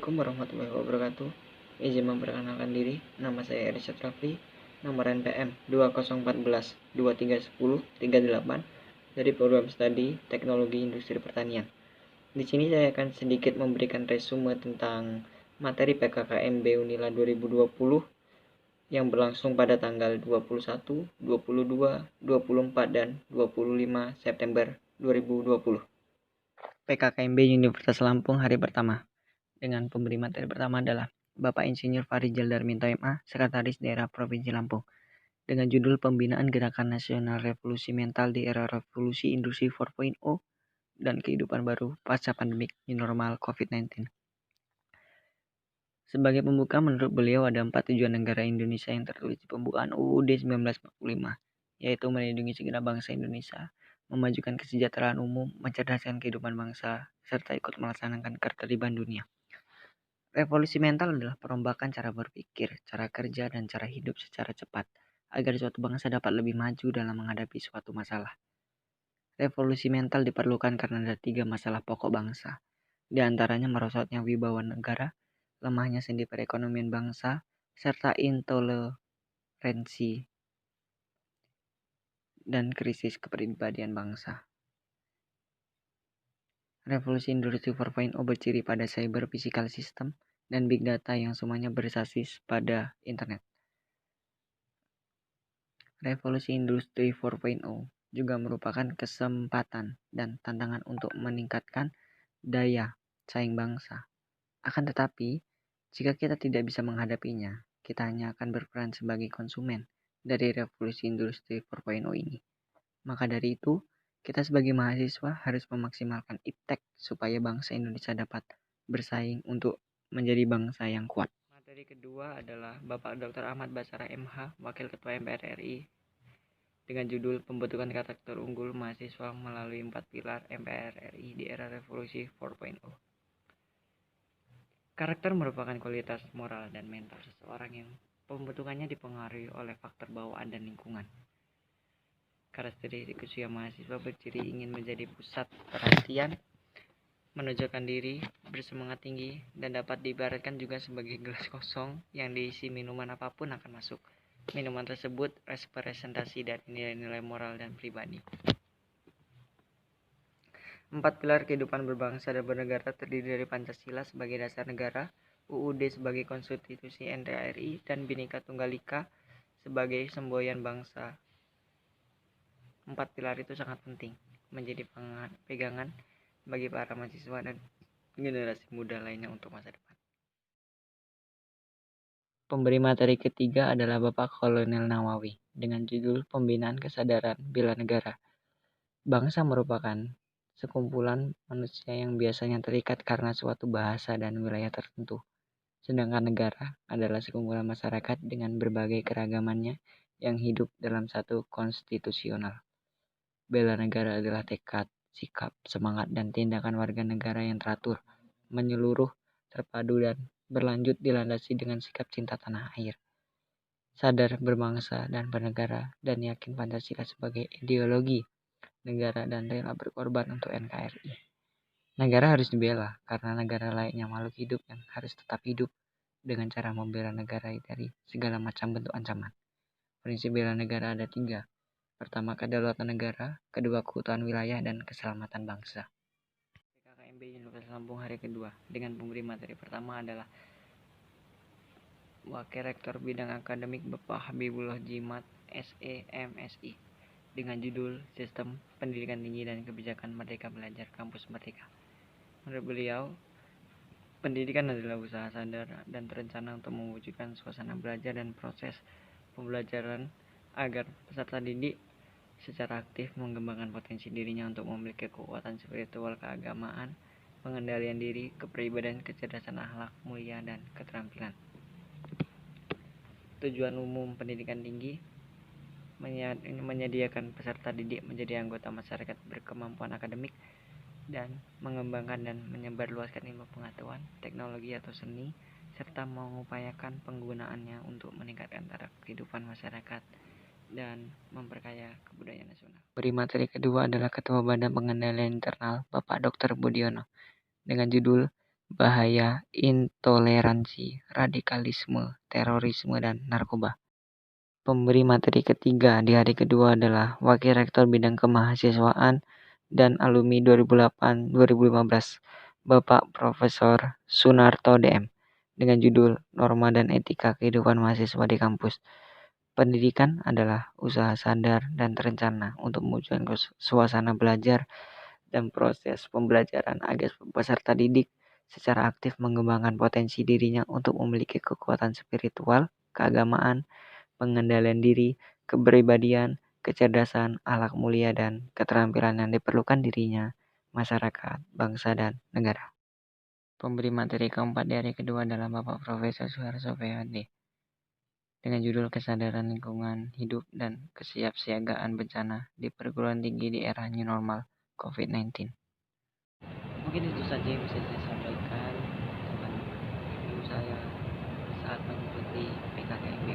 Assalamualaikum warahmatullahi wabarakatuh. Izin memperkenalkan diri, nama saya Irsyad Rafli, nomor NPM 2014 2310 38 dari program studi Teknologi Industri Pertanian. Di sini saya akan sedikit memberikan resume tentang materi PKKMB Unila 2020 yang berlangsung pada tanggal 21, 22, 24, dan 25 September 2020. PKKMB Universitas Lampung hari pertama. Dengan pemberi materi pertama adalah Bapak Insinyur Farijal Darminto MA, Sekretaris Daerah Provinsi Lampung, dengan judul Pembinaan Gerakan Nasional Revolusi Mental di Era Revolusi Industri 4.0 dan Kehidupan Baru Pasca Pandemik New Normal COVID-19. Sebagai pembuka, menurut beliau ada 4 tujuan negara Indonesia yang tertulis di pembukaan UUD 1945, yaitu melindungi segenap bangsa Indonesia, memajukan kesejahteraan umum, mencerdaskan kehidupan bangsa, serta ikut melaksanakan ketertiban dunia. Revolusi mental adalah perombakan cara berpikir, cara kerja, dan cara hidup secara cepat, agar suatu bangsa dapat lebih maju dalam menghadapi suatu masalah. Revolusi mental diperlukan karena ada 3 masalah pokok bangsa, di antaranya merosotnya wibawa negara, lemahnya sendi perekonomian bangsa, serta intoleransi dan krisis kepribadian bangsa. Revolusi Industri 4.0 berciri pada cyber physical system dan big data yang semuanya berbasis pada internet. Revolusi Industri 4.0 juga merupakan kesempatan dan tantangan untuk meningkatkan daya saing bangsa. Akan tetapi, jika kita tidak bisa menghadapinya, kita hanya akan berperan sebagai konsumen dari revolusi Industri 4.0 ini. Maka dari itu, kita sebagai mahasiswa harus memaksimalkan iptek supaya bangsa Indonesia dapat bersaing untuk menjadi bangsa yang kuat. Materi kedua adalah Bapak Dr. Ahmad Basara MH, Wakil Ketua MPR RI, dengan judul Pembentukan Karakter Unggul Mahasiswa Melalui 4 Pilar MPR RI di Era Revolusi 4.0. Karakter merupakan kualitas moral dan mental seseorang yang pembentukannya dipengaruhi oleh faktor bawaan dan lingkungan. Karakteristik usia mahasiswa berciri ingin menjadi pusat perhatian, menunjukkan diri, bersemangat tinggi, dan dapat diibaratkan juga sebagai gelas kosong yang diisi minuman apapun akan masuk. Minuman tersebut representasi dari nilai-nilai moral dan pribadi. 4 pilar kehidupan berbangsa dan bernegara terdiri dari Pancasila sebagai dasar negara, UUD sebagai konstitusi NKRI, dan Bhinneka Tunggal Ika sebagai semboyan bangsa. 4 pilar itu sangat penting menjadi pegangan bagi para mahasiswa dan generasi muda lainnya untuk masa depan. Pemberi materi ketiga adalah Bapak Kolonel Nawawi dengan judul Pembinaan Kesadaran Bela Negara. Bangsa merupakan sekumpulan manusia yang biasanya terikat karena suatu bahasa dan wilayah tertentu. Sedangkan negara adalah sekumpulan masyarakat dengan berbagai keragamannya yang hidup dalam satu konstitusional. Bela negara adalah tekad, sikap, semangat, dan tindakan warga negara yang teratur, menyeluruh, terpadu, dan berlanjut dilandasi dengan sikap cinta tanah air. Sadar berbangsa dan bernegara, dan yakin Pancasila sebagai ideologi negara dan rela berkorban untuk NKRI. Negara harus dibela, karena negara layaknya makhluk hidup yang harus tetap hidup dengan cara membela negara dari segala macam bentuk ancaman. Prinsip bela negara ada 3. Pertama, kedaulatan negara, kedua, keutuhan wilayah, dan keselamatan bangsa. PKKMB Universitas Lampung hari kedua dengan pemberi materi pertama adalah Wakil Rektor Bidang Akademik Bapak Habibullah Jimat SE MSI dengan judul Sistem Pendidikan Tinggi dan Kebijakan Merdeka Belajar Kampus Merdeka. Menurut beliau, pendidikan adalah usaha sadar dan terencana untuk mewujudkan suasana belajar dan proses pembelajaran agar peserta didik secara aktif mengembangkan potensi dirinya untuk memiliki kekuatan spiritual keagamaan, pengendalian diri, kepribadian, kecerdasan akhlak mulia, dan keterampilan. Tujuan umum pendidikan tinggi menyediakan peserta didik menjadi anggota masyarakat berkemampuan akademik dan mengembangkan dan menyebarluaskan ilmu pengetahuan, teknologi atau seni, serta mengupayakan penggunaannya untuk meningkatkan taraf kehidupan masyarakat dan memperkaya kebudayaan nasional. Pemberi materi kedua adalah Ketua Badan Pengendalian Internal Bapak Dr. Budiono dengan judul bahaya intoleransi, radikalisme, terorisme, dan narkoba. Pemberi materi ketiga di hari kedua adalah Wakil Rektor Bidang Kemahasiswaan dan Alumni 2008-2015, Bapak Profesor Sunarto DM, dengan judul Norma dan Etika Kehidupan Mahasiswa di Kampus. Pendidikan adalah usaha sadar dan terencana untuk mewujudkan suasana belajar dan proses pembelajaran agar peserta didik secara aktif mengembangkan potensi dirinya untuk memiliki kekuatan spiritual, keagamaan, pengendalian diri, kepribadian, kecerdasan, akhlak mulia, dan keterampilan yang diperlukan dirinya, masyarakat, bangsa, dan negara. Pemberi materi keempat dari kedua adalah Bapak Profesor Suharso PhD dengan judul Kesadaran Lingkungan Hidup dan Kesiapsiagaan Bencana di Perguruan Tinggi di Era New Normal COVID-19. Mungkin itu saja yang bisa saya sampaikan tentang ilmu saya saat mengikuti PKKMB